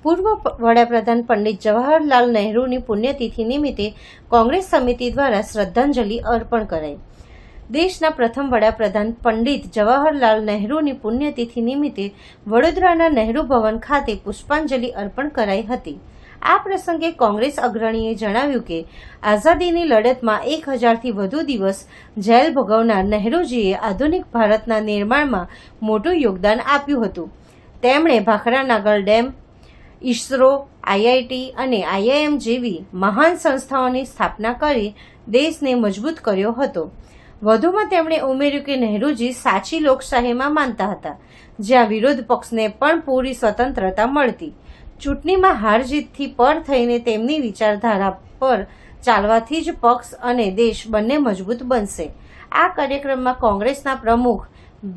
પૂર્વ વડાપ્રધાન પંડિત જવાહરલાલ નહેરુની પુણ્યતિથિ નિમિત્તે કોંગ્રેસ સમિતિ દ્વારા શ્રદ્ધાંજલિ અર્પણ કરાઈ। દેશના પ્રથમ વડાપ્રધાન પંડિત જવાહરલાલ નહેરુની પુણ્યતિથિ નિમિત્તે વડોદરાના નહેરુ ભવન ખાતે પુષ્પાંજલિ અર્પણ કરાઈ હતી। આ પ્રસંગે કોંગ્રેસ અગ્રણીએ જણાવ્યું કે આઝાદીની લડતમાં 1000થી વધુ દિવસ જેલ ભોગવનાર નહેરુજીએ આધુનિક ભારતના નિર્માણમાં મોટું યોગદાન આપ્યું હતું। તેમણે ભાખરા નાગલ ડેમ, ઇસરો, આઈઆઈટી અને આઈઆઈએમ જેવી મહાન સંસ્થાઓની સ્થાપના કરી દેશને મજબૂત કર્યો હતો। વધુમાં તેમણે ઉમેર્યું કે નહેરુજી સાચી લોકશાહીમાં માનતા હતા, જ્યાં વિરોધ પક્ષને પણ પૂરી સ્વતંત્રતા મળતી। ચૂંટણીમાં હાર જીતથી પર થઈને તેમની વિચારધારા પર ચાલવાથી જ પક્ષ અને દેશ બંને મજબૂત બનશે। આ કાર્યક્રમમાં કોંગ્રેસના પ્રમુખ,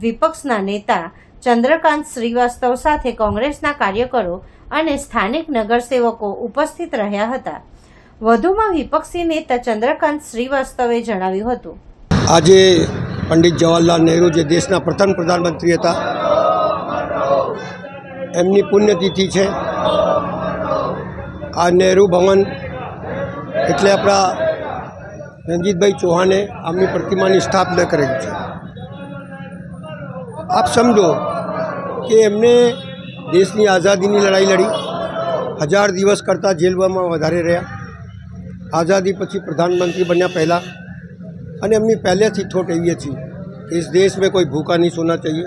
વિપક્ષના નેતા ચંદ્રકાંત શ્રીવાસ્તવ સાથે કોંગ્રેસના કાર્યકરો અને સ્થાનિક નગરસેવકો ઉપસ્થિત રહ્યા હતા। વધુમાં વિપક્ષી નેતા ચંદ્રકાંત શ્રીવાસ્તવે જણાવ્યું હતું, આજે પંડિત જવાહરલાલ નહેરુ જે દેશના પ્રથમ પ્રધાનમંત્રી હતા, એમની પુણ્યતિથિ છે। આ નહેરુ ભવન એટલે આપણા રણજીતભાઈ ચૌહાણે આમની પ્રતિમાની સ્થાપના કરેલી છે। આપ સમજો કે એમને દેશની આઝાદીની લડાઈ લડી, 1000 દિવસ કરતાં જેલમાં વધારે રહ્યા, આઝાદી પછી પ્રધાનમંત્રી બન્યા પહેલાં। અને એમની पहले થી थॉट ये थी कि इस देश में कोई भूखा नहीं सोना चाहिए,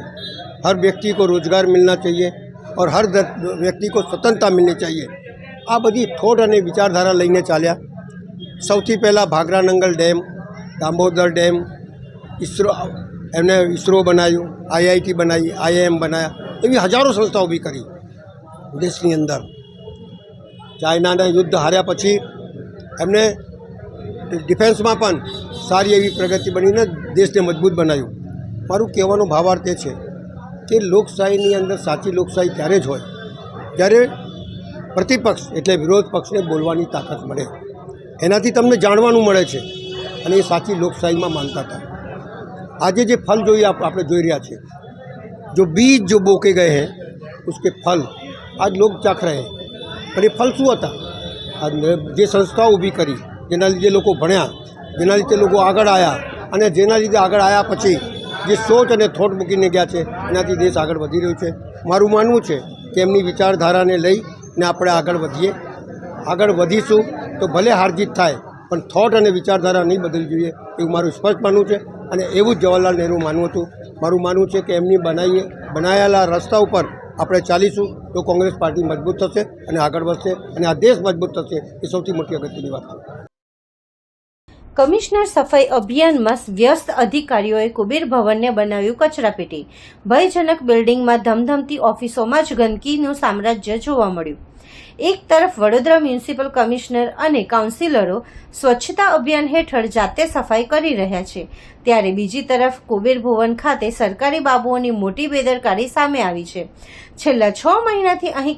हर व्यक्ति को रोजगार मिलना चाहिए और हर व्यक्ति को स्वतंत्रता मिलनी चाहिए। आ बधी थॉट અને વિચારધારા લઈને ચાલ્યા। સૌથી પહેલાં ભાખરા નંગલ ડેમ, દામોદર ડેમ, ઇસરો બનાવ્યું, આઈઆઈટી બનાવી, આઈઆઈએમ બનાવ્યા, એવી હજારો સંસ્થાઓ ઊભી કરી દેશની અંદર। ચાઇનાના યુદ્ધ હાર્યા પછી એમને ડિફેન્સમાં પણ સારી એવી પ્રગતિ બનીને દેશને મજબૂત બનાવ્યું। મારું કહેવાનો ભાવાર્થ એ છે કે લોકશાહીની અંદર સાચી લોકશાહી ત્યારે જ હોય જ્યારે પ્રતિપક્ષ એટલે વિરોધ પક્ષને બોલવાની તાકાત મળે, એનાથી તમને જાણવાનું મળે છે, અને એ સાચી લોકશાહીમાં માનતા હતા। આજે જે ફલ જોઈએ આપણે જોઈ રહ્યા છીએ, જો बीज जो बोके गए हैं उसके फल आज लोग चाख रहे हैं। પણ એ ફલ શું હતા? જે સંસ્થાઓ ઊભી કરી, જેના લીધે લોકો ભણ્યા, જેના લીધે લોકો આગળ આવ્યા, અને જેના લીધે આગળ આવ્યા પછી જે સોચ અને થોટ મૂકીને ગયા છે, એનાથી દેશ આગળ વધી રહ્યો છે। મારું માનવું છે કે એમની વિચારધારાને લઈને આપણે આગળ વધીએ। આગળ વધીશું તો ભલે હાર જીત થાય, પણ થોટ અને વિચારધારા નહીં બદલવી જોઈએ, એવું મારું સ્પષ્ટ માનવું છે। અને એવું જ જવાહરલાલ નહેરુ માનવું હતું। મારું માનવું છે કે એમની બનાવેલા રસ્તા ઉપર આપણે ચાલીશું તો કોંગ્રેસ પાર્ટી મજબૂત થશે અને આગળ વધશે, અને આ દેશ મજબૂત થશે। એ સૌથી મોટી અગત્યની વાત છે। કમિશનર સફાઈ અભિયાનમાં વ્યસ્ત અધિકારીઓએ કુબેર ભવનને બનાવ્યું કચરાપેટી। ભયજનક બિલ્ડિંગમાં ધમધમતી ઓફિસોમાં જ ગંદકીનું સામ્રાજ્ય જોવા મળ્યું। એક તરફ વડોદરા મ્યુનિસિપલ કમિશનર અને કાઉન્સિલરો સ્વચ્છતા અભિયાન હેઠળ જાતે સફાઈ કરી રહ્યા છે, ત્યારે બીજી તરફ કુબેર ભવન ખાતે સરકારી બાબુઓની મોટી બેદરકારી સામે આવી છે। છેલ્લા 6 મહિનાથી અહીં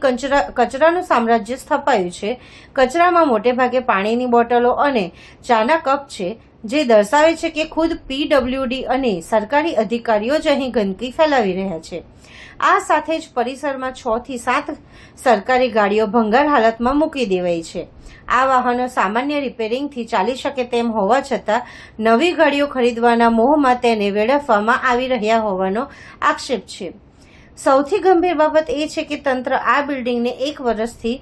કચરાનું સામ્રાજ્ય સ્થપાયું છે। કચરામાં મોટેભાગે પાણીની બોટલો અને ચાના કપ છે, જે દર્શાવે છે કે ખુદ પીડબ્લ્યુડી અને સરકારી અધિકારીઓ જ અહીં ગંદકી ફેલાવી રહ્યા છે। આ સાથે જ પરિસરમાં 6 થી 7 સરકારી ગાડીઓ ભંગાર હાલતમાં મૂકી દેવાઈ છે। આ વાહનો સામાન્ય રિપેરિંગથી ચાલી શકે તેમ હોવા છતાં નવી ગાડીઓ ખરીદવાના મોહમાં તેને વેડફવામાં આવી રહ્યા હોવાનો આક્ષેપ છે। સૌથી ગંભીર બાબત એ છે કે તંત્ર આ બિલ્ડિંગને 1 વર્ષથી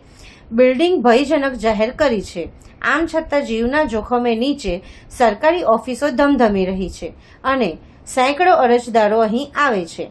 બિલ્ડિંગ ભયજનક જાહેર કરી છે। આમ છતાં જીવના જોખમે નીચે સરકારી ઓફિસો ધમધમી રહી છે અને સેંકડો અરજદારો અહીં આવે છે।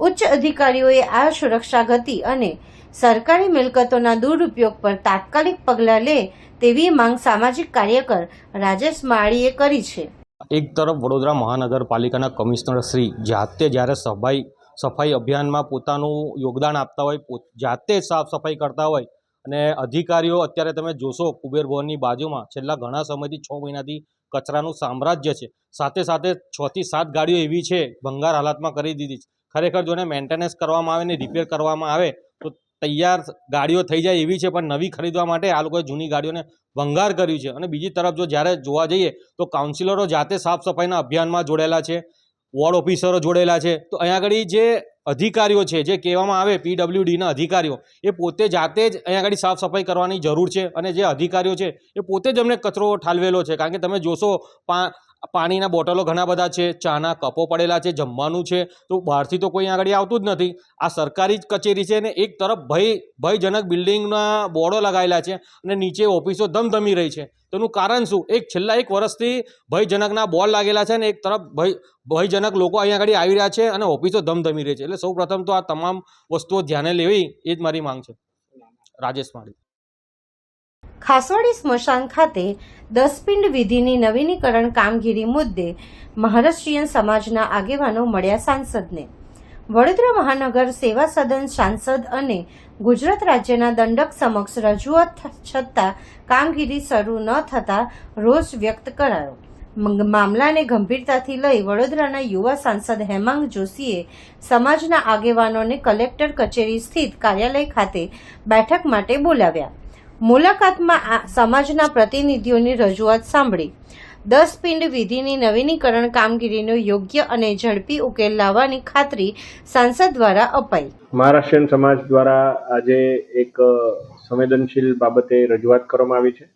ઉચ્ચ અધિકારીઓએ આ સુરક્ષા ગતિ અને સરકારી મિલકતોના દુરુપયોગ પર તાત્કાલિક પગલાં લે તેવી માંગ સામાજિક કાર્યકર રાજેશ માળીએ કરી છે। એક તરફ વડોદરા મહાનગરપાલિકાના કમિશનર શ્રી જાતે જ્યારે સફાઈ અભિયાનમાં પોતાનું યોગદાન આપતા હોય, જાતે સાફ સફાઈ કરતા હોય, અને અધિકારીઓ અત્યારે તમે જોશો કુબેર ભવનની બાજુમાં છેલ્લા ઘણા સમયથી 6 મહિનાથી કચરાનું સામ્રાજ્ય છે। સાથે સાથે 6 થી 7 ગાડીઓ એવી છે ભંગાર હાલતમાં કરી દીધી છે। ખરેખર જોને મેન્ટેનન્સ કરવામાં આવે ને રિપેર કરવામાં આવે તો તૈયાર ગાડીઓ થઈ જાય એવી છે, પણ નવી ખરીદવા માટે આ લોકોએ જૂની ગાડીઓને ભંગાર કર્યું છે। અને બીજી તરફ જો જ્યારે જોવા જઈએ તો કાઉન્સિલરો જાતે સાફ સફાઈના અભિયાનમાં જોડેલા છે, વોર્ડ ઓફિસરો જોડેલા છે, તો અહીંયા આગળ જે અધિકારીઓ છે, જે કહેવામાં આવે PWDના અધિકારીઓ, એ પોતે જાતે જ અહીંયા આગળ સાફ સફાઈ કરવાની જરૂર છે. અને જે અધિકારીઓ છે એ પોતે જ અમને કચરો ઠાલવેલો છે. કારણ કે તમે જોશો પાણીના બોટલો ઘણા બધા છે, ચાના કપો પડેલા છે, જમવાનું છે, તો બહારથી તો કોઈ આગળ આવતું જ નથી. આ સરકારી જ કચેરી છે ને એક તરફ ભયજનક બિલ્ડિંગના બોર્ડો લગાવેલા છે અને નીચે ઓફિસો ધમધમી રહી છે. તેનું કારણ શું? છેલ્લા 1 વર્ષથી ભયજનકના બોર્ડ લાગેલા છે અને એક તરફ ભયજનક લોકો અહીંયા આગળ આવી રહ્યા છે અને ઓફિસો ધમધમી રહી છે. એટલે સૌ પ્રથમ તો આ તમામ વસ્તુઓ ધ્યાને લેવી એ જ મારી માંગ છે. રાજેશ માળી. ખાસવાડી સ્મશાન ખાતે 10 પિંડ વિધિની નવીનીકરણ કામગીરી મુદ્દે મહારાષ્ટ્રીયન સમાજના આગેવાનો મળ્યા સાંસદને. વડોદરા મહાનગર સેવા સદન સાંસદ અને ગુજરાત રાજ્યના દંડક સમક્ષ રજૂઆત છતાં કામગીરી શરૂ ન થતાં રોષ વ્યક્ત કરાયો. મામલાને ગંભીરતાથી લઈ વડોદરાના યુવા સાંસદ હેમાંગ જોશીએ સમાજના આગેવાનોને કલેક્ટર કચેરી સ્થિત કાર્યાલય ખાતે બેઠક માટે બોલાવ્યા. મુલાકાતમાં સમાજના પ્રતિનિધિઓની રજૂઆત સાંભળી 10 પિંડ વિધિની નવીનીકરણ કામગીરીનો યોગ્ય અને ઝડપી ઉકેલ લાવવાની ખાતરી સાંસદ દ્વારા અપાઈ. મહારાષ્ટ્રીયન સમાજ દ્વારા આજે એક સંવેદનશીલ બાબતે રજૂઆત કરવામાં આવી છે.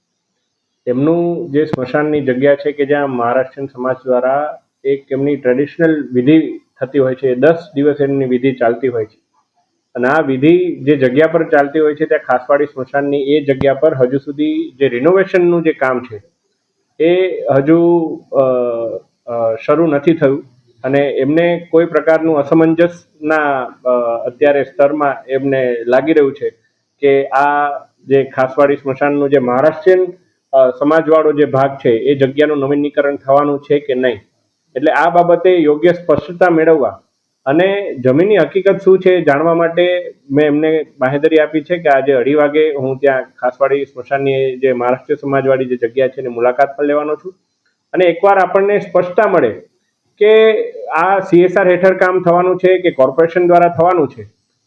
એમનું જે સ્મશાનની જગ્યા છે કે જ્યાં મહારાષ્ટ્રીયન સમાજ દ્વારા એક એમની ટ્રેડિશનલ વિધિ થતી હોય છે, 10 દિવસ એમની વિધિ ચાલતી હોય છે. અને આ વિધિ જે જગ્યા પર ચાલતી હોય છે ત્યાં ખાસવાડી સ્મશાનની એ જગ્યા પર હજુ સુધી જે રિનોવેશનનું જે કામ છે એ હજુ શરૂ નથી થયું. અને એમને કોઈ પ્રકારનું અસમંજસના અત્યારે સ્તરમાં એમને લાગી રહ્યું છે કે આ જે ખાસવાડી સ્મશાનનું જે મહારાષ્ટ્રીયન સમાજવાળો જે ભાગ છે એ જગ્યાનું નવીનીકરણ થવાનું છે કે નહીં. એટલે આ બાબતે યોગ્ય સ્પષ્ટતા મેળવવા અને જમીનની હકીકત શું છે જાણવા માટે મેં એમને બાંહેધરી આપી છે કે આજે 2:30 વાગે હું ત્યાં ખાસવાડી સ્મશાનની જે મહારાષ્ટ્રીય સમાજવાળી જે જગ્યા છે એની મુલાકાત પણ લેવાનો છું. અને એકવાર આપણને સ્પષ્ટતા મળે કે આ CSR હેઠળ કામ થવાનું છે કે કોર્પોરેશન દ્વારા થવાનું છે,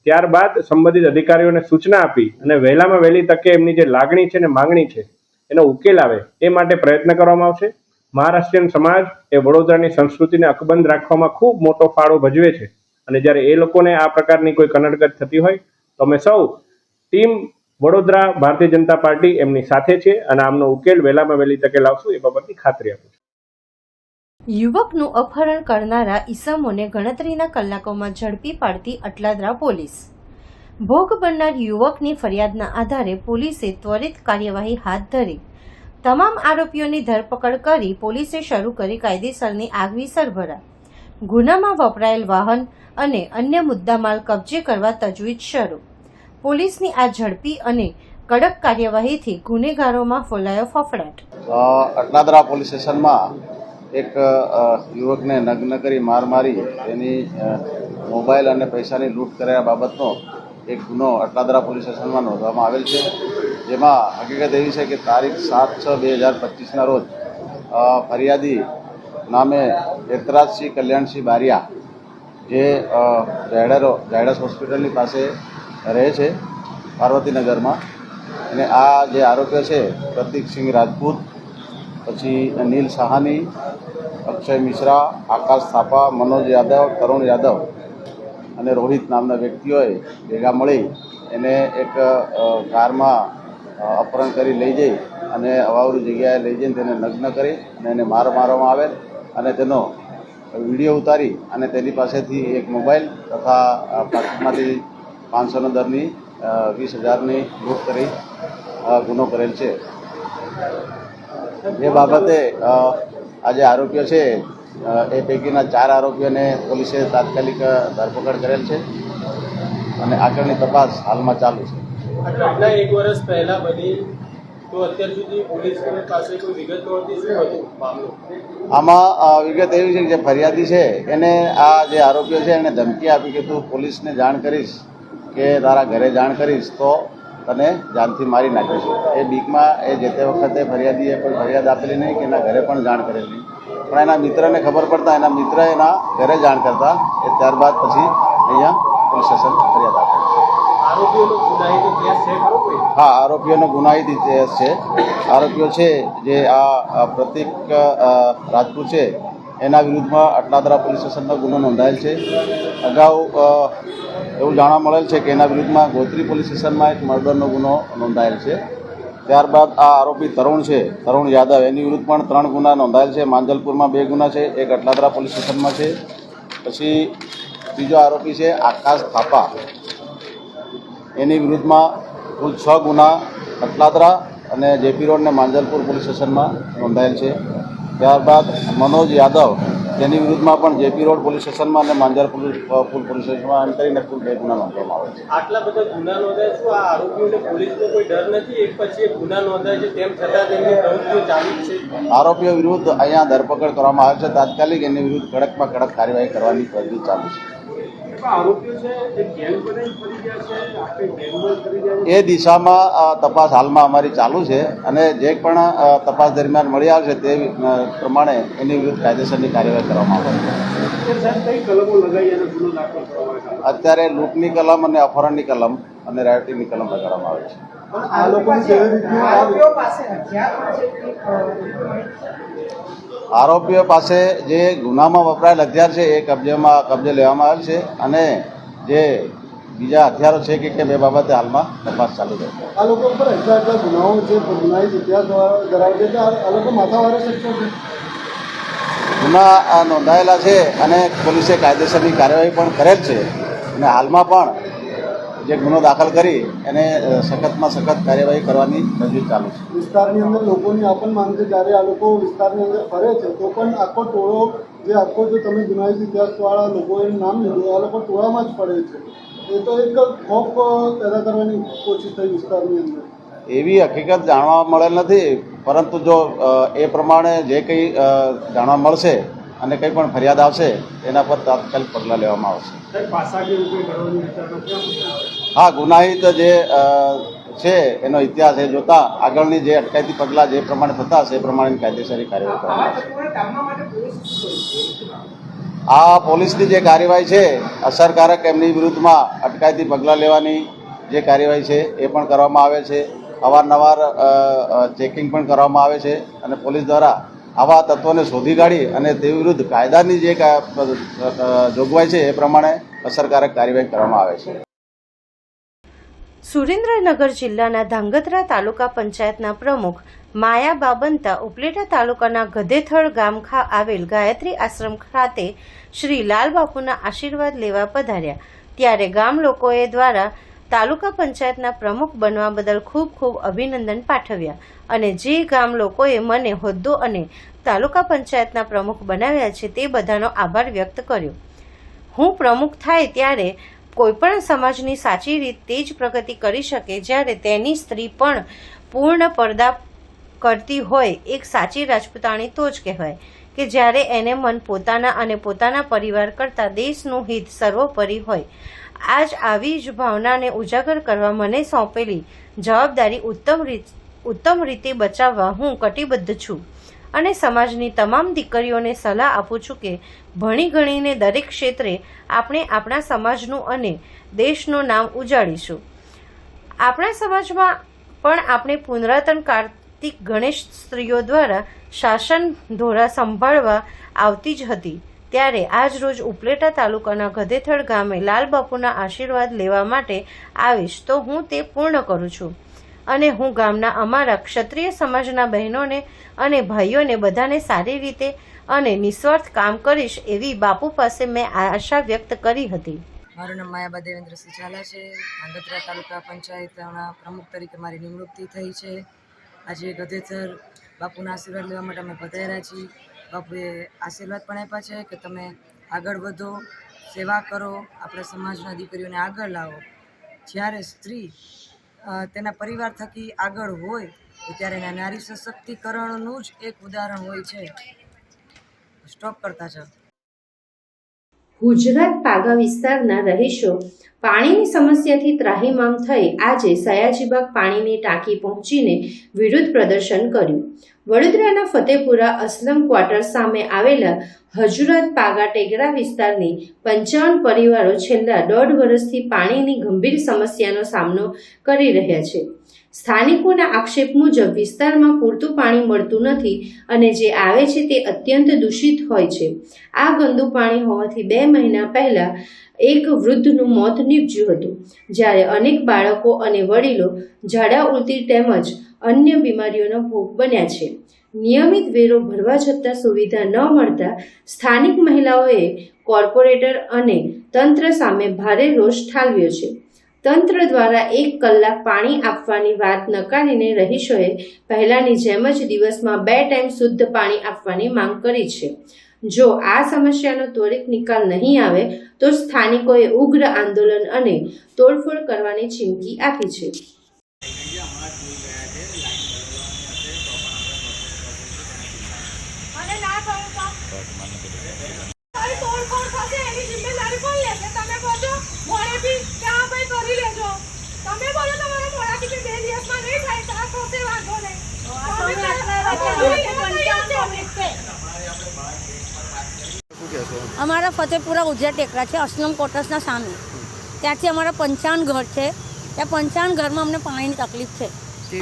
ત્યારબાદ સંબંધિત અધિકારીઓને સૂચના આપી અને વહેલામાં વહેલી તકે એમની જે લાગણી છે ને માંગણી છે એનો ઉકેલ આવે એ માટે પ્રયત્ન કરવામાં આવશે. મહારાષ્ટ્રીયન સમાજ એ વડોદરાની સંસ્કૃતિને અકબંધ રાખવામાં ખૂબ મોટો ફાળો ભજવે છે. અને જ્યારે એ લોકોને આ પ્રકારની કોઈ કનડગત થતી હોય તો અમે સૌ ટીમ વડોદરા ભારતીય જનતા પાર્ટી એમની સાથે છે અને આમનો ઉકેલ વહેલામાં વહેલી તકે લાવશું એ બાબતની ખાતરી આપું છું. યુવકનું અપહરણ કરનારા ઈસમોને ગણતરીના કલાકોમાં ઝડપી પાડતી અટલાદરા પોલીસ. ભોગ બનનાર યુવકની ફરિયાદના આધારે પોલીસે ત્વરિત કાર્યવાહી હાથ ધરી તમામ આરોપીઓની ધરપકડ કરી પોલીસે શરૂ કરી કાયદેસરની આગવી સરભરા. ગુનામાં વપરાયેલ વાહન અને અન્ય મુદ્દામાલ કબજે કરવા તજવીજ શરૂ. પોલીસની આ ઝડપી અને કડક કાર્યવાહીથી ગુનેગારોમાં ફોલાયો ફફડાટ. અટલાદરા પોલીસ સ્ટેશનમાં એક યુવકને નગ્ન કરી માર મારી તેની મોબાઈલ અને પૈસાની લૂંટ કર્યા બાબતનો એક ગુનો અટલાદરા પોલીસ સ્ટેશનમાં નોંધવામાં આવેલ છે. જેમાં હકીકત એવી છે કે તારીખ 7/6/2025ના રોજ ફરિયાદી નામે એતરાજસિંહ કલ્યાણસિંહ બારિયા જે ઝાયડસ હોસ્પિટલની પાસે રહે છે પાર્વતીનગરમાં, અને આ જે આરોપીઓ છે પ્રતીકસિંહ રાજપૂત, પછી અનિલ સાહાની, અક્ષય મિશ્રા, આકાશ થાપા, મનોજ યાદવ, તરુણ યાદવ અને રોહિત નામના વ્યક્તિઓએ ભેગા મળી એને એક કારમાં અપહરણ કરી લઈ જઈ અને અવાવરૂ જગ્યાએ લઈ જઈને તેને નગ્ન કરી અને એને મારવામાં આવેલ અને તેનો વિડીયો ઉતારી અને તેની પાસેથી એક મોબાઈલ તથા પાકીટમાંથી 500ના દરની 20,000ની લૂંટ કરી ગુનો કરેલ છે. એ બાબતે આ જે આરોપીઓ છે એ પૈકીના 4 આરોપીઓને પોલીસે તાત્કાલિક ધરપકડ કરેલ છે અને આગળની તપાસ હાલમાં ચાલુ છે. ઘટના 1 વર્ષ પહેલા બની તો અત્યાર સુધી પોલીસ પાસે કોઈ વિગત નહોતી. શું હતું મામલો? આમાં વિગત એવી છે કે જે ફરિયાદી છે એને આ જે આરોપીઓ છે એને ધમકી આપી કે તું પોલીસને જાણ કરીશ કે તારા ઘરે જાણ કરીશ તો તને જાનથી મારી નાખીશું. એ બીકમાં એ જે તે વખતે ફરિયાદીએ કોઈ ફરિયાદ આપેલી નહીં કે એના ઘરે પણ જાણ કરેલી નહીં, પણ એના મિત્રને ખબર પડતા એના મિત્ર એના ઘરે જાણ કરતા એ ત્યારબાદ પછી અહીંયા પોલીસ સ્ટેશન ફરિયાદ આપે. આરોપીઓનો ગુનાહિત કેસ છે ખરો કોઈ? હા, આરોપીઓનો ગુનાહિત ઇતિહાસ છે. આરોપીઓ છે જે આ પ્રતીક રાજપૂત છે એના વિરુદ્ધમાં અટલાદરા પોલીસ સ્ટેશનમાં ગુનો નોંધાયેલ છે. અગાઉ એવું જાણવા મળેલ છે કે એના વિરુદ્ધમાં ગોત્રી પોલીસ સ્ટેશનમાં એક મર્ડરનો ગુનો નોંધાયેલ છે. ત્યારબાદ આ આરોપી તરુણ યાદવ, એની વિરુદ્ધ પણ 3 ગુના નોંધાયેલ છે. માંજલપુરમાં 2 ગુના છે, એક અટલાદરા પોલીસ સ્ટેશનમાં છે. પછી ત્રીજો આરોપી છે આકાશ થાપા, એની વિરુદ્ધમાં કુલ 6 ગુના અટલાદરા અને જેપી રોડ ને માંજલપુર પોલીસ સ્ટેશનમાં નોંધાયેલ છે. ત્યારબાદ મનોજ યાદવ, તેની વિરુદ્ધમાં પણ જેપી રોડ પોલીસ સ્ટેશનમાં અને માંજલપુર પોલીસ સ્ટેશનમાં એમ કરીને કુલ 2 ગુના નોંધવામાં આવે છે. આટલા બધા ગુના નોંધાય શું આ આરોપીઓને પોલીસનો કોઈ ડર નથી? એક પછી એક ગુના નોંધાય છે તેમ છતાં તેમની પ્રવૃત્તિઓ ચાલુ જ છે. આરોપીઓ વિરુદ્ધ અહીંયા ધરપકડ કરવામાં આવે છે. તાત્કાલિક એની વિરુદ્ધ કડકમાં કડક કાર્યવાહી કરવાની પ્રવૃત્તિ ચાલુ છે. આરોપીઓ છે એ ગેંગ બનાવી ફરી ગયા છે, આખી ગેંગમાં ફરી ગયા છે. એ દિશામાં તપાસ હાલમાં અમારી ચાલુ છે અને જે પણ તપાસ દરમિયાન મળી આવશે તે પ્રમાણે એની વિરુદ્ધ કાયદેસરની કાર્યવાહી કરવામાં આવશે. સાહેબ, કઈ કલમો લગાવી અને ગુનો દાખલ કરવામાં આવે? અત્યારે લૂંટની કલમ અને અપહરણની કલમ અને રાયોટિંગની કલમ લગાડવામાં આવે છે. આ લોકોની આરોપીઓ પાસે જે ગુનામાં વપરાયેલ હથિયાર છે એ કબજે લેવામાં આવેલ છે અને જે બીજા હથિયારો છે કે બે બાબતે હાલમાં તપાસ ચાલુ છે. આ લોકો પર એટલા ગુનાઓ છે, ગુનાહિત ઇતિહાસ ધરાવે છે, આ લોકો માથાવારે શક્ય છે. ગુના નોંધાયેલા છે અને પોલીસે કાયદેસરની કાર્યવાહી પણ કરેલ છે અને હાલમાં પણ જે ગુનો દાખલ કરી એને સખતમાં સખત કાર્યવાહી કરવાની તજવીજ ચાલુ છે. વિસ્તારની અંદર લોકોની આ પણ માંગ છે, જ્યારે આ લોકો વિસ્તારની અંદર ફરે છે તો પણ આખો ટોળો જે આખો જો તમે ગુનાહિત ઇતિહાસવાળા લોકોએ નામ લીધું, આ લોકો ટોળામાં જ ફરે છે. એ તો એક ખોફ પેદા કરવાની કોશિશ થઈ વિસ્તારની અંદર. એવી હકીકત જાણવા મળેલ નથી, પરંતુ જો એ પ્રમાણે જે કંઈ જાણવા મળશે અને કંઈ પણ ફરિયાદ આવશે એના પર તાત્કાલિક પગલાં લેવામાં આવશે. હા, ગુનાહિત જે છે એનો ઇતિહાસ એ જોતા આગળની જે અટકાયતી પગલાં જે પ્રમાણે થતા હશે એ પ્રમાણે કાયદેસરની કાર્યવાહી કરવામાં આવશે. આ પોલીસની જે કાર્યવાહી છે અસરકારક એમની વિરુદ્ધમાં અટકાયતી પગલાં લેવાની જે કાર્યવાહી છે એ પણ કરવામાં આવે છે. અવારનવાર ચેકિંગ પણ કરવામાં આવે છે અને પોલીસ દ્વારા આવા તત્વોને શોધી કાઢી અને તે વિરુદ્ધ કાયદાની જે જોગવાઈ છે એ પ્રમાણે અસરકારક કાર્યવાહી કરવામાં આવે છે. સુરેન્દ્રનગર જિલ્લાના ધાંગધ્રા તાલુકા પંચાયતના પ્રમુખ માયા બાબંતા ઉપલેટા તાલુકાના ગધેથળ ગામ આવેલ ગાયત્રી આશ્રમ ખાતે શ્રી લાલબાપુના આશીર્વાદ લેવા પધાર્યા. ત્યારે ગામ લોકોએ દ્વારા તાલુકા પંચાયતના પ્રમુખ બનવા બદલ ખૂબ ખૂબ અભિનંદન પાઠવ્યા અને જે ગામ લોકોએ મને હોદ્દો અને તાલુકા પંચાયતના પ્રમુખ બનાવ્યા છે તે બધાનો આભાર વ્યક્ત કર્યો. હું પ્રમુખ થાય ત્યારે કોઈપણ સમાજની સાચી રીતે જ પ્રગતિ કરી શકે જ્યારે તેની સ્ત્રી પણ પૂર્ણ પડદા કરતી હોય. એક સાચી રાજપૂતાણી તો જ કહેવાય કે જ્યારે એને મન પોતાના અને પોતાના પરિવાર કરતાં દેશનું હિત સર્વોપરી હોય. આજ આવી જ ભાવનાને ઉજાગર કરવા મને સોંપેલી જવાબદારી ઉત્તમ રીતે બચાવવા હું કટિબદ્ધ છું અને સમાજની તમામ દીકરીઓને સલાહ આપું છું કે ભણી ગણીને દરેક ક્ષેત્રે આપણે આપણા સમાજનું અને દેશનું નામ ઉજાડીશું. આપણા સમાજમાં પણ આપણે પુનરાતન કાર્તિક ગણેશ સ્ત્રીઓ દ્વારા શાસન ધોરા સંભાળવા આવતી જ હતી. ત્યારે આજ રોજ ઉપલેટા તાલુકાના ગધેથળ ગામે લાલબાપુના આશીર્વાદ લેવા માટે આવીશ તો હું તે પૂર્ણ કરું છું અને હું ગામના અમારા ક્ષત્રિય સમાજના બહેનોને અને ભાઈઓને બધાને સારી રીતે અને નિસ્વાર્થ કામ કરીશ એવી બાપુ પાસે મેં આશા વ્યક્ત કરી હતી. મારું નામ માયાબા દેવેન્દ્રસિંહ ઝાલા છે. ધાંગધ્રા તાલુકા પંચાયતના પ્રમુખ તરીકે મારી નિમણૂક થઈ છે. આજે ગધેથર બાપુના આશીર્વાદ લેવા માટે અમે પધાર્યા છીએ. બાપુએ આશીર્વાદ પણ આપ્યા છે કે તમે આગળ વધો, સેવા કરો, આપણા સમાજના દીકરીઓને આગળ લાવો. જ્યારે સ્ત્રી તેના પરિવાર થકી આગળ હોય તો ત્યારે એના નારી સશક્તિકરણનું જ એક ઉદાહરણ હોય છે. સ્ટોપ કરતા જાઓ. ગુજરાત પાગા વિસ્તારના રહીશો પાણીની સમસ્યાથી ત્રાહિમામ થઈ આજે સયાજીબાગ પાણીની ટાંકી પહોંચીને વિરોધ પ્રદર્શન કર્યું. વડોદરાના ફતેપુરા અસલમ ક્વાર્ટર સામે આવેલા હજુરાત પાગા ટેકરા વિસ્તારની 55 પરિવારો છેલ્લા 1.5 વર્ષથી પાણીની ગંભીર સમસ્યાનો સામનો કરી રહ્યા છે. સ્થાનિકોના આક્ષેપ મુજબ વિસ્તારમાં પૂરતું પાણી મળતું નથી અને જે આવે છે તે અત્યંત દૂષિત હોય છે. આ ગંદુ પાણી હોવાથી 2 મહિના પહેલા એક વૃદ્ધનું મોત નીપજ્યું હતું, જ્યારે અનેક બાળકો અને વડીલો ઝાડા ઉલટી તેમજ અન્ય બીમારીઓનો ભોગ બન્યા છે. નિયમિત વેરો ભરવા છતાં સુવિધા ન મળતા સ્થાનિક મહિલાઓએ કોર્પોરેટર અને તંત્ર સામે ભારે રોષ ઠાલવ્યો છે. તંત્ર દ્વારા 1 કલાક પાણી આપવાની વાત નકારીને રહીશોએ પહેલાની જેમ જ દિવસમાં 2 ટાઈમ શુદ્ધ પાણી આપવાની માંગ કરી છે. જો આ સમસ્યાનો ત્વરિત નિકાલ નહીં આવે તો સ્થાનિકોએ ઉગ્ર આંદોલન અને તોડફોડ કરવાની ચીમકી આપી છે. અમારા ફતેપુરા ઉજ્જૈન ટેકરા છે, અસલમ ક્વાર્ટર્સના સામે. ત્યાંથી અમારા 55 ઘર છે. ત્યાં 55 ઘરમાં અમને પાણીની તકલીફ છે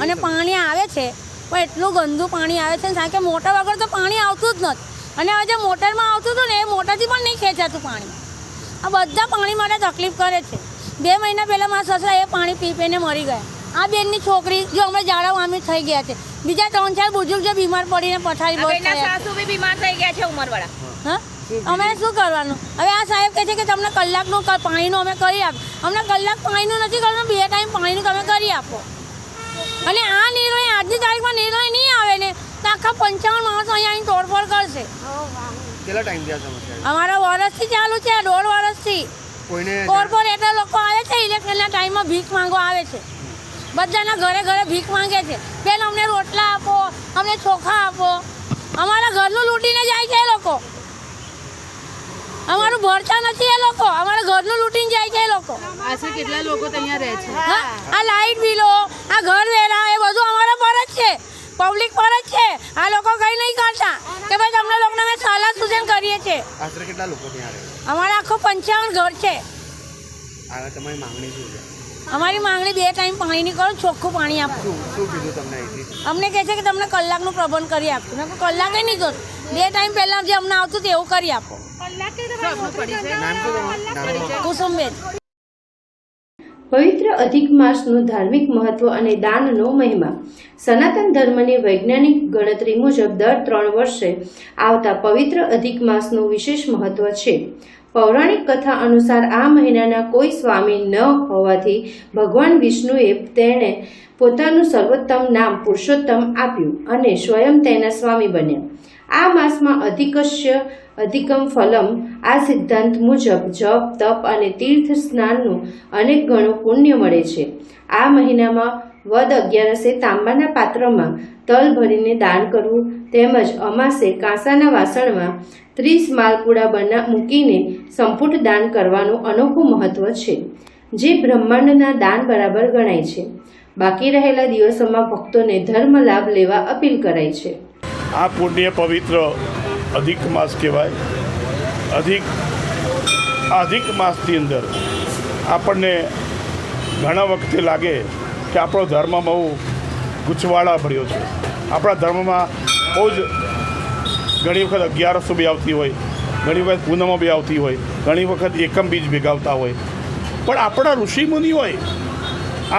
અને પાણી આવે છે પણ એટલું ગંદુ પાણી આવે છે કારણ કે મોટર વગર તો પાણી આવતું જ નથી. અને હવે જે મોટરમાં આવતું હતું ને એ મોટરથી પણ નહીં ખેંચાતું પાણી. આ બધા પાણી માટે તકલીફ કરે છે. 2 મહિના પહેલાં મારા સસરા એ પાણી પી પીને મરી ગયા. આ બેનની છોકરી જો હમણાં ઝાડા વામી થઈ ગયા છે. બીજા 3-4 બુજુર્ગ જે બીમાર પડીને પથારી બીમાર થઈ ગયા છે ઉંમરવાળા. હા, અમે શું કરવાનું? હવે આ સાહેબ કહે છે કે તમને કલાકનું પાણીનું અમે કરી આપો. અમને કલાક પાણીનું નથી કરવાનું, 2 ટાઈમ પાણીનું તમે કરી આપો. અને આ નિર્ણય આજની તારીખમાં નિર્ણય નહીં આવે ને તો આખા 55 માણસો અહીંયા આવીને તોડફોડ કરશે. કેટલા ટાઈમ થયા સમસ્યા? અમારા વર્ષથી ચાલુ છે, 1.5 વર્ષથી. કોર્પોરેટર લોકો આવે છે, ઇલેક્શનના ટાઈમમાં ભીખ માંગવા આવે છે. બધાના ઘરે ઘરે ભીખ માંગે છે. બેન અમને રોટલા આપો, અમને ચોખા આપો. અમારા ઘરનું લૂંટીને જાય છે એ લોકો. અમારું ભરતા નથી એ લોકો, અમારા ઘરનું લૂંટીને જાય છે એ લોકો. આશરે કેટલા લોકો અહીંયા રહે છે? આ લાઇટ બિલો, આ ઘર વેરા એ બધું અમારા પર જ છે, પબ્લિક પર જ છે. આ લોકો કંઈ નહીં કરતા કે ભાઈ તમને લોકોને અમે સલાહ સૂચન કરીએ છીએ. આશરે કેટલા લોકો ત્યાં રહે? અમારા આખો 55 ઘર છે. આગળ તમારી માંગણી શું છે? અમારી માંગણી 2 ટાઈમ પાણીની કરો, ચોખ્ખું પાણી આપો. શું કીધું તમને અહીંથી? અમને કહે છે કે તમને કલાકનું પ્રબંધ કરી આપશું. મેં કહ્યું કલાકે નહીં જોતું, 2 ટાઈમ પહેલાં જે અમને આવતું હતું એવું કરી આપો. કુસુમબેન. પવિત્ર અધિક માસનું ધાર્મિક મહત્વ અને દાનનો મહિમા. સનાતન ધર્મની વૈજ્ઞાનિક ગણતરી મુજબ દર 3 વર્ષે આવતા પવિત્ર અધિક માસનું વિશેષ મહત્વ છે. પૌરાણિક કથા અનુસાર આ મહિનાના કોઈ સ્વામી ન હોવાથી ભગવાન વિષ્ણુએ તેણે પોતાનું સર્વોત્તમ નામ પુરુષોત્તમ આપ્યું અને સ્વયં તેના સ્વામી બન્યા. આ માસમાં અધિકસ્ય અધિકમ ફલમ. આ સિદ્ધાંત મુજબ જપ, તપ અને તીર્થ સ્નાનનું અનેક ગણું પુણ્ય મળે છે. આ મહિનામાં વદ 11 તાંબાના પાત્રમાં તલ ભરીને દાન કરવું તેમજ અમાસે કાંસાના વાસણમાં 30 માલપુડા મૂકીને સંપુટ દાન કરવાનું અનોખું મહત્વ છે, જે બ્રહ્માંડના દાન બરાબર ગણાય છે. બાકી રહેલા દિવસોમાં ભક્તોને ધર્મ લાભ લેવા અપીલ કરાય છે. આ પુણ્ય પવિત્ર અધિક માસ કહેવાય. અધિક માસની અંદર આપણને ઘણા વખતે લાગે કે આપણો ધર્મ બહુ ગૂંચવાડા ભર્યો છે. આપણા ધર્મમાં બહુ જ ઘણી વખત 1100 બી આવતી હોય, ઘણી વખત પૂનમો બી આવતી હોય, ઘણી વખત એકમ બીજ ભેગાવતા હોય. પણ આપણા ઋષિમુનિ હોય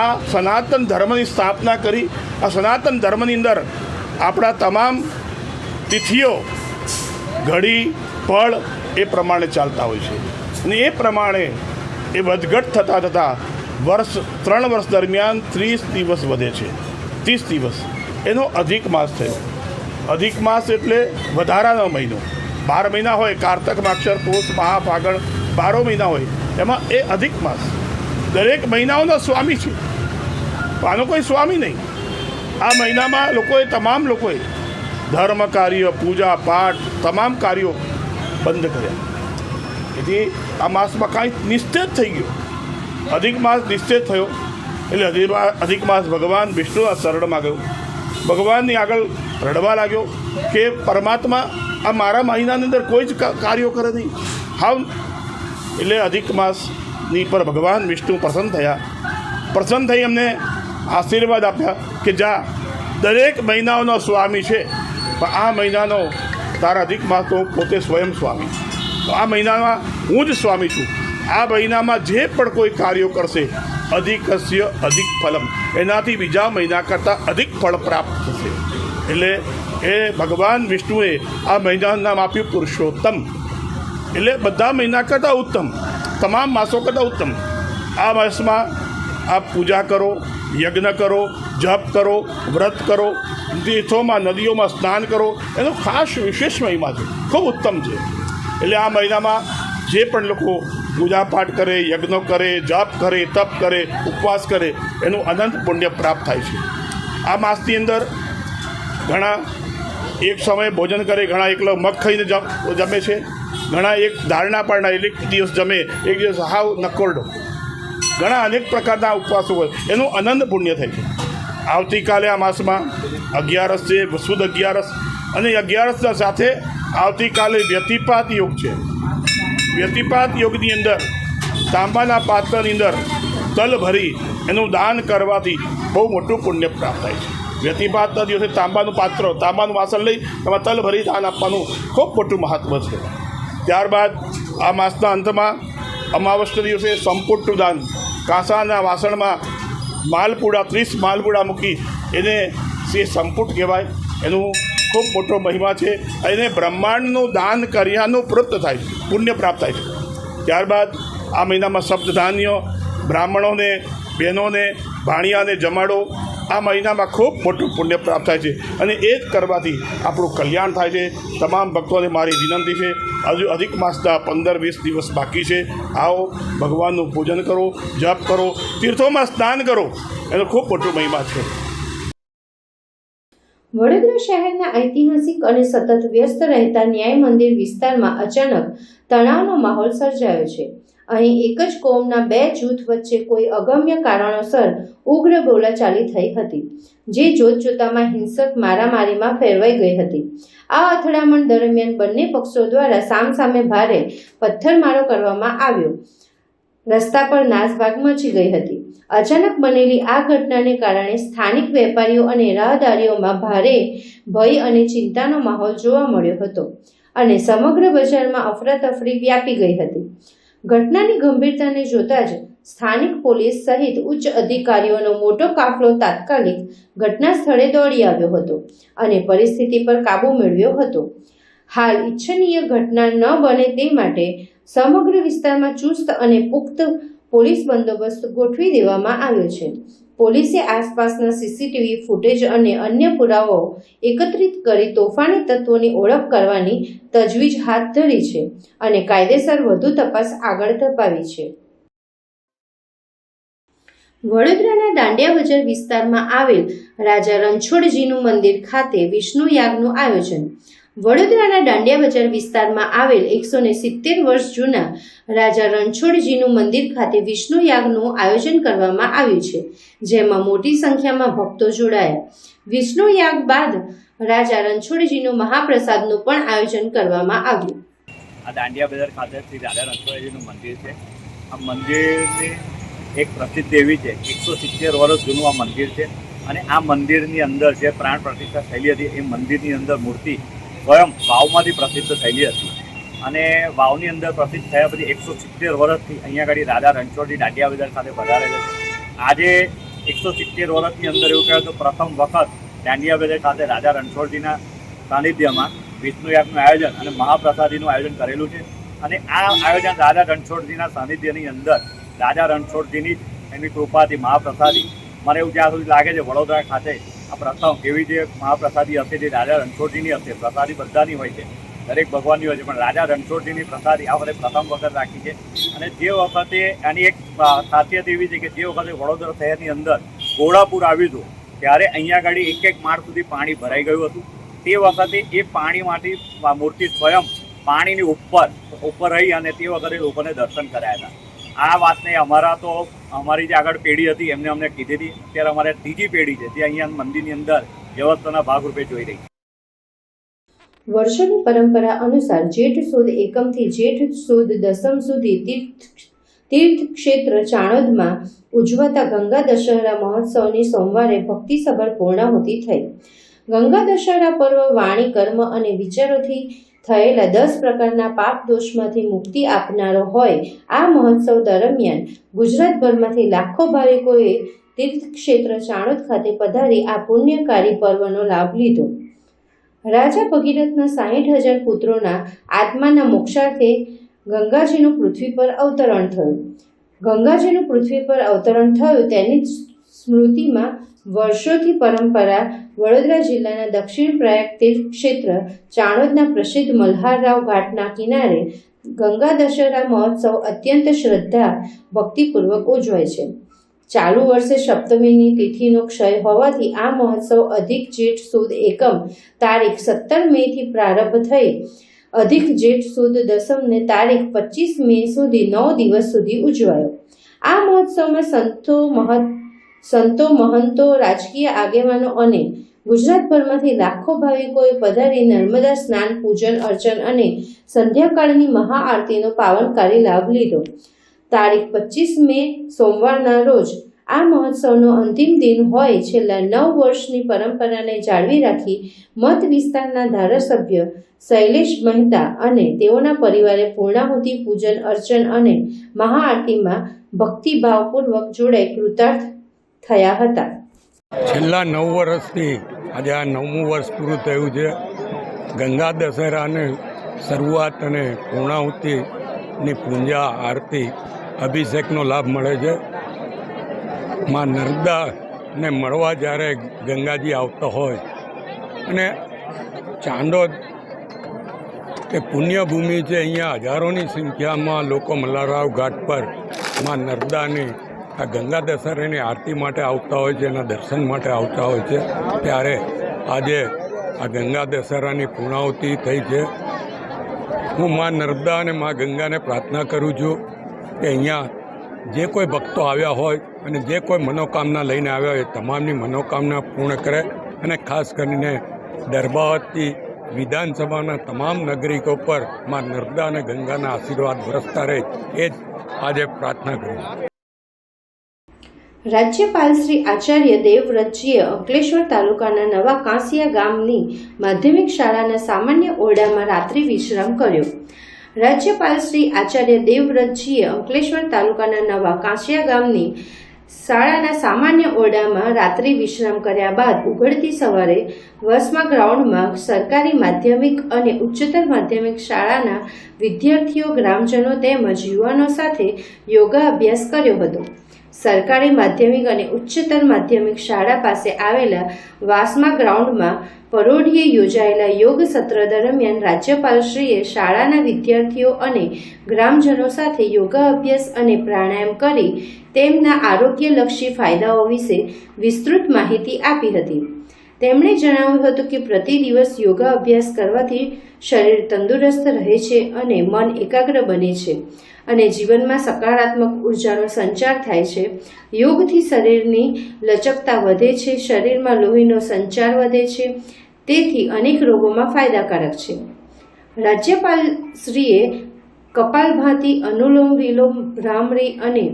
આ સનાતન ધર્મની સ્થાપના કરી. આ સનાતન ધર્મની અંદર આપણા તમામ તિથિઓ, ઘડી, પળ એ પ્રમાણે ચાલતા હોય છે. અને એ પ્રમાણે એ વધઘટ થતાં 3 વર્ષ દરમિયાન 30 દિવસ વધે છે. 30 દિવસ એનો અધિક માસ થયો. અધિક માસ એટલે વધારાનો મહિનો. 12 મહિના હોય, કારતક, માક્ષર, પોષ, મહા, ફાગણ, 12 મહિના હોય, એમાં એ અધિક માસ. દરેક મહિનાઓનો સ્વામી છે, આનો કોઈ સ્વામી નહીં. આ મહિનામાં તમામ લોકોએ ધર્મ કાર્ય, પૂજા પાઠ, તમામ કાર્યો બંધ કર્યા. એથી આ માસમાં કાંઈ નિસ્તેજ થઈ ગયો. અધિક માસ નિશ્ચિત થયો એટલે અધિક માસ ભગવાન વિષ્ણુના શરણમાં ગયો. ભગવાનની આગળ રડવા લાગ્યો કે પરમાત્મા આ મારા મહિનાની અંદર કોઈ જ કાર્યો કરે નહીં. હાવ એટલે અધિક માસની પર ભગવાન વિષ્ણુ પ્રસન્ન થયા. પ્રસન્ન થઈ એમને આશીર્વાદ આપ્યા કે જા, દરેક મહિનાઓનો સ્વામી છે પણ આ મહિનાનો તારા અધિક માસ તો પોતે સ્વયં સ્વામી. તો આ મહિનામાં હું જ સ્વામી છું. આ મહિનામાં જે પણ કોઈ કાર્યો કરશે અધિકસ્ય અધિક ફલમ, એનાથી બીજા મહિના કરતાં અધિક ફળ પ્રાપ્ત થશે. એટલે એ ભગવાન વિષ્ણુએ આ મહિનાનું નામ આપ્યું પુરુષોત્તમ. એટલે બધા મહિના કરતાં ઉત્તમ, તમામ માસો કરતાં ઉત્તમ. આ માસમાં આપ પૂજા કરો, યજ્ઞ કરો, જપ કરો, વ્રત કરો, તીર્થોમાં નદીઓમાં સ્નાન કરો. એનો ખાસ વિશેષ મહિમા છે, ખૂબ ઉત્તમ છે. એટલે આ મહિનામાં જે પણ લોકો પૂજાપાઠ કરે, યજ્ઞો કરે, જપ કરે, તપ કરે, ઉપવાસ કરે, એનું અનંત પુણ્ય પ્રાપ્ત થાય છે. આ માસની અંદર ઘણા એક સમયે ભોજન કરે, ઘણા એકલો મગ ખાઈને જમે છે, ઘણા એક ધારણા પાડના એક દિવસ જમે, એક દિવસ હાવ નકોરડો, ઘણા અનેક પ્રકારના ઉપવાસો હોય, એનું અનંત પુણ્ય થાય છે. આવતીકાલે આ માસમાં 11 છે, સુદ 11, અને 11 સાથે આવતીકાલે વ્યતિપાત યોગ છે. વ્યતિપાત યોગની અંદર તાંબાના પાત્રની અંદર તલ ભરી એનું દાન કરવાથી બહુ મોટું પુણ્ય પ્રાપ્ત થાય છે. વ્યતિપાતના દિવસે તાંબાનું પાત્ર, તાંબાનું વાસણ લઈ એમાં તલ ભરી દાન આપવાનું ખૂબ મોટું મહત્ત્વ છે. ત્યારબાદ આ માસના અંતમાં અમાવસના દિવસે સંપુટનું દાન, કાંસાના વાસણમાં માલપુડા 30 માલપુડા મૂકી એને એ સંપુટ કહેવાય. એનું ખૂબ મોટો મહિમા છે. એને બ્રહ્માંડનું દાન કર્યાનું પ્રાપ્ત થાય છે, પુણ્ય પ્રાપ્ત થાય છે. ત્યારબાદ આ મહિનામાં સપ્તધાન્ય બ્રાહ્મણોને, બહેનોને, ભાણિયાને જમાડો. આ મહિનામાં ખૂબ મોટું પુણ્ય પ્રાપ્ત થાય છે અને એ જ કરવાથી આપણું કલ્યાણ થાય છે. તમામ ભક્તોને મારી વિનંતી છે, હજુ અધિક માસના 15-20 દિવસ બાકી છે. આવો, ભગવાનનું પૂજન કરો, જપ કરો, તીર્થોમાં સ્નાન કરો. એનો ખૂબ મોટો મહિમા છે. વડોદરા શહેરના ઐતિહાસિક અને સતત વ્યસ્ત રહેતા ન્યાય મંદિર વિસ્તારમાં અચાનક તણાવનો માહોલ સર્જાયો છે. અહીં એક જ કોમના 2 જૂથ વચ્ચે કોઈ અગમ્ય કારણોસર ઉગ્ર બોલાચાલી થઈ હતી, જે જોતજોતામાં હિંસક મારામારીમાં ફેરવાઈ ગઈ હતી. આ અથડામણ દરમિયાન બંને પક્ષો દ્વારા સામસામે ભારે પથ્થરમારો કરવામાં આવ્યો. રસ્તા પર નાસભાગ મચી ગઈ હતી. અચાનક બનેલી આ ઘટનાને કારણે સ્થાનિક વેપારીઓ અને રાહદારીઓમાં ભારે ભય અને ચિંતાનો માહોલ જોવા મળ્યો હતો અને સમગ્ર બજારમાં અફરાતફરી વ્યાપી ગઈ હતી. ઘટનાની ગંભીરતાને જોતા જ સ્થાનિક પોલીસ સહિત ઉચ્ચ અધિકારીઓનો મોટો કાફલો તાત્કાલિક ઘટના સ્થળે દોડી આવ્યો હતો અને પરિસ્થિતિ પર કાબૂ મેળવ્યો હતો. હાલ ઇચ્છનીય ઘટના ન બને તે માટે સમગ્ર વિસ્તારમાં ચુસ્ત અને પુખ્ત પોલીસ બંદોબસ્ત ગોઠવી દેવામાં આવ્યો છે. પોલીસે આસપાસના સીસીટીવી ફૂટેજ અને અન્ય પુરાવાઓ એકત્રિત કરી તોફાની તત્વોની ઓળખ કરવાની તજવીજ હાથ ધરી છે અને કાયદેસર વધુ તપાસ આગળ ધપાવી છે. વડોદરાના દાંડિયા બજાર વિસ્તારમાં આવેલ રાજા રણછોડજીનું મંદિર ખાતે વિષ્ણુ યાગનું આયોજન. વડોદરાના દાંડિયા બજાર વિસ્તારમાં આવેલ 170 વર્ષ જૂના રાજા રણછોડજીનું મંદિર ખાતે વિષ્ણુ યાગનું આયોજન કરવામાં આવ્યું છે, જેમાં મોટી સંખ્યામાં ભક્તો જોડાયા. વિષ્ણુ યાગ બાદ રાજા રણછોડજીનું મહાપ્રસાદનું પણ આયોજન કરવામાં આવ્યું. આ દાંડિયા બજાર ખાતે શ્રી રાજા રણછોડજીનું મંદિર છે. આ મંદિરની એક પ્રસિદ્ધ એવી છે, 170 વર્ષ જૂનું આ મંદિર છે અને આ મંદિરની અંદર જે પ્રાણ પ્રતિષ્ઠા થયેલી હતી એ મંદિરની અંદર મૂર્તિ સ્વયં વાવમાંથી પ્રસિદ્ધ થયેલી હતી અને વાવની અંદર પ્રસિદ્ધ થયા પછી 170 વર્ષથી અહીંયા આગળ રાજા રણછોડજી દાંડિયા બજાર ખાતે પધારેલા છે. આજે 170 વર્ષની અંદર એવું કહેવાય તો પ્રથમ વખત દાંડિયા બજાર ખાતે રાજા રણછોડજીના સાનિધ્યમાં વિષ્ણુ યાગનું આયોજન અને મહાપ્રસાદીનું આયોજન કરેલું છે અને આ આયોજન રાજા રણછોડજીના સાનિધ્યની અંદર રાજા રણછોડજીની એની કૃપાથી મહાપ્રસાદી, મને એવું જ્યાં સુધી લાગે છે વડોદરા ખાતે આ પ્રથમ એવી જે મહાપ્રસાદી હશે જે રાજા રણછોડજીની હશે. પ્રસાદી બધાની હોય છે, દરેક ભગવાનની હોય છે, પણ રાજા રણછોડજીની પ્રસાદી આ વખતે પ્રથમ વખત રાખી છે. અને જે વખતે આની એક ખાસિયત એવી છે કે જે વખતે વડોદરા શહેરની અંદર ઘોડાપુર આવ્યું હતું ત્યારે અહીંયા આગળ એક માળ સુધી પાણી ભરાઈ ગયું હતું. તે વખતે એ પાણીમાંથી મૂર્તિ સ્વયં પાણીની ઉપર રહી અને તે વખતે લોકોને દર્શન કરાયા હતા. આ વાતને અમારી જે આગળ પેઢી હતી એમને અમને કીધી હતી. અત્યારે અમારે ત્રીજી પેઢી છે જે અહીંયા મંદિરની અંદર વ્યવસ્થાના ભાગરૂપે જોઈ રહી છે. વર્ષોની પરંપરા અનુસાર જેઠ સુદ એકમથી જેઠ સુદ દસમ સુધી તીર્થ ક્ષેત્ર ચાણોદમાં ઉજવાતા ગંગા દશહરા મહોત્સવની સોમવારે ભક્તિસભર પૂર્ણાહુતિ થઈ. ગંગા દશહરા પર્વ વાણી, કર્મ અને વિચારોથી થયેલા 10 પ્રકારના પાપ દોષમાંથી મુક્તિ આપનારો હોય. આ મહોત્સવ દરમિયાન ગુજરાતભરમાંથી લાખો ભાવિકોએ તીર્થ ક્ષેત્ર ચાણોદ ખાતે પધારી આ પુણ્યકારી પર્વનો લાભ લીધો. રાજા ભગીરથના 60,000 પુત્રોના આત્માના મોક્ષાર્થે ગંગાજીનું પૃથ્વી પર અવતરણ થયું. ગંગાજીનું પૃથ્વી પર અવતરણ થયું તેની સ્મૃતિમાં વર્ષોથી પરંપરા વડોદરા જિલ્લાના દક્ષિણ પ્રયાગ તીર્થ ક્ષેત્ર ચાણોદના પ્રસિદ્ધ મલ્હારરાવ ઘાટના કિનારે ગંગા દશહરા મહોત્સવ અત્યંત શ્રદ્ધા ભક્તિપૂર્વક ઉજવાય છે. ચાલુ વર્ષે સપ્તમીની તિથિનો ક્ષય હોવાથી આ મહોત્સવ અધિક જેઠ સુદ એકમ તારીખ 17 મેથી પ્રારંભ થઈ અધિક જેઠ સુદ દસમને તારીખ 25 મે સુધી 9 દિવસ સુધી ઉજવાયો. આ મહોત્સવમાં સંતો, મહંતો, રાજકીય આગેવાનો અને ગુજરાતભરમાંથી લાખો ભાવિકોએ પધારી નર્મદા સ્નાન, પૂજન અર્ચન અને સંધ્યાકાળની મહાઆરતીનો પાવનકારી લાભ લીધો. તારીખ 25 મે સોમવારના રોજ આ મહોત્સવનો અંતિમ દિન હોય. છેલ્લા 9 વર્ષની પરંપરાને જાળવી રાખી મત વિસ્તારના ધારાસભ્ય શૈલેષ મહેતા અને તેઓના પરિવારે પૂર્ણાહુતિ, પૂજન અર્ચન અને મહાઆરતીમાં ભક્તિભાવપૂર્વક જોડાઈ કૃતાર્થ થયા હતા. છેલ્લા 9 વર્ષથી આજે આ 9મું વર્ષ પૂરું થયું છે. ગંગા દશહરાની શરૂઆત અને પૂર્ણાહુતિની પૂજા, આરતી, અભિષેકનો લાભ મળે છે. માં નર્મદાને મળવા જ્યારે ગંગાજી આવતા હોય અને ચાંદોદ એ પુણ્યભૂમિ છે, અહીંયા હજારોની સંખ્યામાં લોકો મલ્હારરાવ ઘાટ પર માં નર્મદાની આ ગંગા દશહરાની આરતી માટે આવતા હોય છે, એના દર્શન માટે આવતા હોય છે. ત્યારે આજે આ ગંગા દશહરાની પૂર્ણાહુતિ થઈ છે. હું માં નર્મદા અને માં ગંગાને પ્રાર્થના કરું છું કે અહીંયા જે કોઈ ભક્તો આવ્યા હોય અને જે કોઈ મનોકામના લઈને આવ્યા હોય તમામની મનોકામના પૂર્ણ કરે અને ખાસ કરીને દરબાવતી વિધાનસભાના તમામ નાગરિકો પર માં નર્મદા અને ગંગાના આશીર્વાદ વરસતા રહે એ જ આજે પ્રાર્થના કરું. રાજ્યપાલ શ્રી આચાર્ય દેવવ્રતજીએ અંકલેશ્વર તાલુકાના નવા કાંસિયા ગામની માધ્યમિક શાળાના સામાન્ય ઓરડામાં રાત્રિ વિશ્રામ કર્યો. રાજ્યપાલ શ્રી આચાર્ય દેવવ્રતજીએ અંકલેશ્વર તાલુકાના નવા કાંસિયા ગામની શાળાના સામાન્ય ઓરડામાં રાત્રિ વિશ્રામ કર્યા બાદ ઉઘડતી સવારે વસમા ગ્રાઉન્ડમાં સરકારી માધ્યમિક અને ઉચ્ચતર માધ્યમિક શાળાના વિદ્યાર્થીઓ, ગ્રામજનો તેમજ યુવાનો સાથે યોગા અભ્યાસ કર્યો હતો. સરકારી માધ્યમિક અને ઉચ્ચતર માધ્યમિક શાળા પાસે આવેલા વાસમા ગ્રાઉન્ડમાં પરોઢિયે યોજાયેલા યોગ સત્ર દરમિયાન રાજ્યપાલશ્રીએ શાળાના વિદ્યાર્થીઓ અને ગ્રામજનો સાથે યોગા અભ્યાસ અને પ્રાણાયામ કરી તેમના આરોગ્યલક્ષી ફાયદાઓ વિશે વિસ્તૃત માહિતી આપી હતી. તેમણે જણાવ્યું હતું કે પ્રતિ દિવસ યોગા અભ્યાસ કરવાથી શરીર તંદુરસ્ત રહે છે અને મન એકાગ્ર બને છે અને જીવનમાં સકારાત્મક ઉર્જાનો સંચાર થાય છે. યોગથી શરીરની લચકતા વધે છે, શરીરમાં લોહીનો સંચાર વધે છે, તેથી અનેક રોગોમાં ફાયદાકારક છે. રાજ્યપાલશ્રીએ કપાલભાતિ, અનુલોમ વિલોમ, ભ્રામરી અને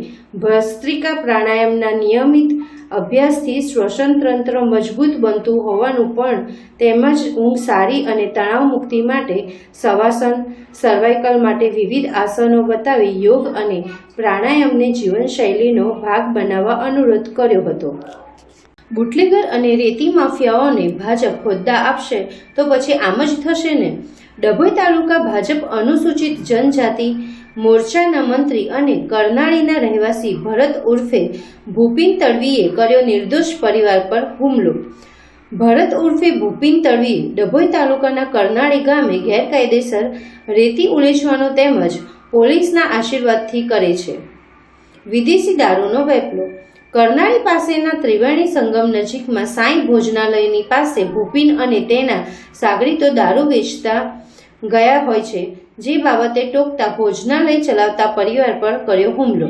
ભસ્ત્રિકા પ્રાણાયામના નિયમિત અભ્યાસથી શ્વસન તંત્ર મજબૂત બનતું હોવાનું પણ તેમજ ઊંઘ સારી અને તણાવ મુક્તિ માટે શવાસન, સર્વાઇકલ માટે વિવિધ આસનો બતાવી યોગ અને પ્રાણાયામને જીવનશૈલીનો ભાગ બનાવવા અનુરોધ કર્યો હતો. બુટલેગર અને રેતી માફિયાઓને ભાજપ હોદ્દા આપશે તો પછી આમ જ થશે ને. ડભોઈ તાલુકા ભાજપ અનુસૂચિત જનજાતિ મોરચાના મંત્રી અને કરનાળીના રહેવાસી ભરત ઉર્ફે ભૂપિન તડવીએ કર્યો નિર્દોષ પરિવાર પર હુમલો. ભરત ઉર્ફે ભૂપિન તડવી ડભોઈ તાલુકાના કરનાળી ગામે ગેરકાયદેસર રેતી ઉલેચવાનો તેમજ પોલીસના આશીર્વાદથી કરે છે વિદેશી દારૂનો વેપલો. કરનાળી પાસેના ત્રિવેણી સંગમ નજીકમાં સાંઈ ભોજનાલયની પાસે ભૂપિન અને તેના સાગરીતો દારૂ વેચતા ગયા હોય છે. જે બાબતે ટોકતા ભોજનાલય ચલાવતા પરિવાર પર કર્યો હુમલો.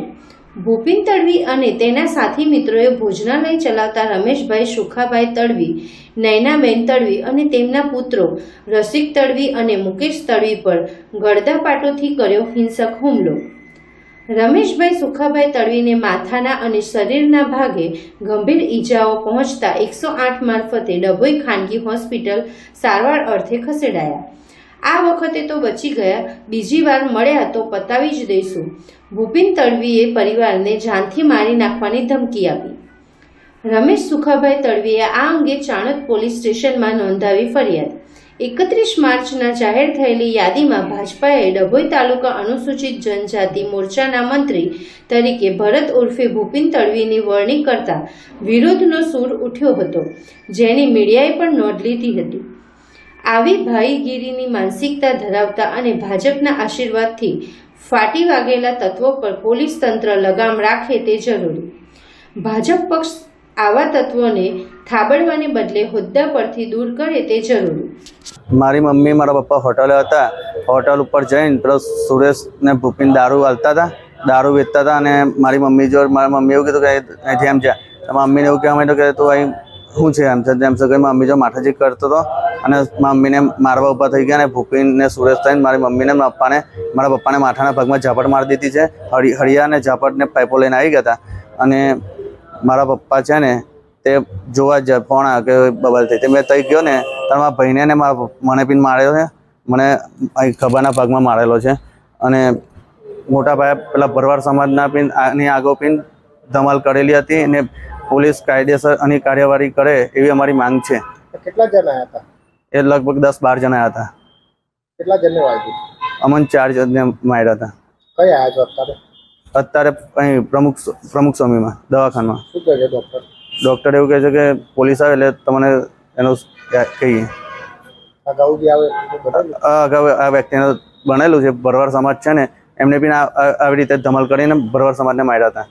ભૂપિન તડવી અને તેના સાથી મિત્રોએ ભોજનાલય ચલાવતા રમેશભાઈ સુખાભાઈ તડવી, નયનાબેન તડવી અને તેમના પુત્રો રસિક તડવી અને મુકેશ તડવી પર ગળદાપાટોથી કર્યો હિંસક હુમલો. રમેશભાઈ સુખાભાઈ તડવીને માથાના અને શરીરના ભાગે ગંભીર ઈજાઓ પહોંચતા 108 મારફતે ડભોઈ ખાનગી હોસ્પિટલ સારવાર અર્થે ખસેડાયા. આ વખતે તો બચી ગયા, બીજી વાર મળ્યા તો પતાવી જ દઈશું. ભૂપિન તડવીએ પરિવારને જાનથી મારી નાખવાની ધમકી આપી. રમેશ સુખાભાઈ તડવીએ આ અંગે ચાણોદ પોલીસ સ્ટેશનમાં નોંધાવી ફરિયાદ. 31 માર્ચના જાહેર થયેલી યાદીમાં ભાજપાએ ડભોઈ તાલુકા અનુસૂચિત જનજાતિ મોરચાના મંત્રી તરીકે ભરત ઉર્ફે ભૂપિન તડવીની વરણી કરતા વિરોધનો સૂર ઉઠ્યો હતો, જેની મીડિયાએ પણ નોંધ લીધી હતી. આવી ભાઈગીરીની માનસિકતા ધરાવતા અને ભાજપના આશીર્વાદથી ફાટી વાગેલા તત્વો પર પોલીસ તંત્ર લગામ રાખે તે જરૂરી. ભાજપ પક્ષ આવા તત્વોને થાબડવાને બદલે હોદ્દા પરથી દૂર કરે તે જરૂરી. મારી મમ્મી મારા પપ્પા હોટલે હતા. હોટલ ઉપર જઈને પેલો સુરેશ ને ભૂપિન દારૂ હાલતા હતા, દારૂ વેચતા હતા અને મારી મમ્મી જો મારી મમ્મી એવું કીધું કે અહીંથી એમ છે. મમ્મીને એવું કહેવા માંડ્યું કે તું અહીં શું છે એમ છે તેમ છે. કે મમ્મી જો માથાજી કરતો હતો અને મમ્મીને મારવા ઊભા થઈ ગયા અને ભૂપિન ને સુરેશ થઈને મારી મમ્મીને મારા પપ્પાને માથાના ભાગમાં ઝાપટ મારી દીધી છે. હળિયા અને ઝાપટને પાઇપો લઈને આવી ગયા હતા અને મારા પપ્પા છે ને તે જોવા જ ફોન આવ્યો કે બબલ થઈ. તે મેં તઈ ગયો ને ત્યારે મારા ભાઈને ને મને પીને માર્યો છે, મને ખભાના ભાગમાં મારેલો છે અને મોટા ભાઈ પેલા ભરવાડ સમાજના પીન આની આગો પીન ધમાલ કરેલી હતી અને પોલીસ કાયદેસર આની કાર્યવાહી કરે એવી અમારી માંગ છે. કેટલા જણ આવ્યા હતા? એ લગભગ 10-12 જણા આવ્યા હતા. કેટલા જણને વાગ્યું? અમને 4 જણને માર્યા હતા. કઈ આવ્યા છો અત્યારે? અત્યારે અહીં પ્રમુખ સ્વામીમાં દવાખાનામાં. શું કહે છે ડૉક્ટર? ડૉક્ટર એવું કહે છે કે પોલીસ આવે એટલે તમને એનું કહીએ. અગાઉ બી આવે? અગાઉ આ વ્યક્તિને બનેલું છે, ભરવાડ સમાજ છે ને એમને બી આવી રીતે ધમાલ કરીને ભરવાડ સમાજને માર્યા હતા.